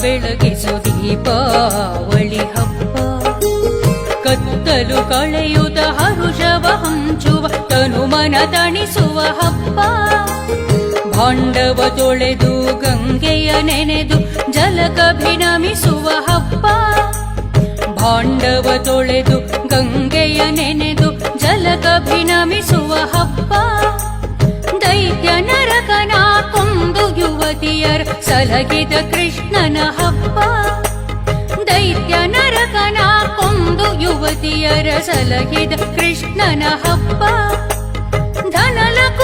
ಬೆಳಗಿಸು ದೀಪಾವಳಿ ಹಬ್ಬ. ಕತ್ತಲು ಕಳೆಯುದ ಹರುಷವ ಹಂಚುವ ತನುಮನ ತಣಿಸುವ ಹಬ್ಬ. ಭಾಂಡವ ತೊಳೆದು ಗಂಗೆಯ ನೆನೆದು ಜಲಕಭಿನಮಿಸುವ ಹಬ್ಬ. ಭಾಂಡವ ತೊಳೆದು ಗಂಗೆಯ ನೆನೆದು ಜಲಕಭಿನಮಿಸುವ ಹಬ್ಬ. ದೈತ್ಯ ನರಕನ ಕೊಂದು ಯುವತಿಯರ ಸಲಗಿದ ಕೃಷ್ಣನ ಹಬ್ಬ. ದೈತ್ಯ ನರಕನ ಕೊಂದು ಯುವತಿಯರ ಸಲಗಿದ ಕೃಷ್ಣನ ಹಬ್ಬ. ಧನಲಕು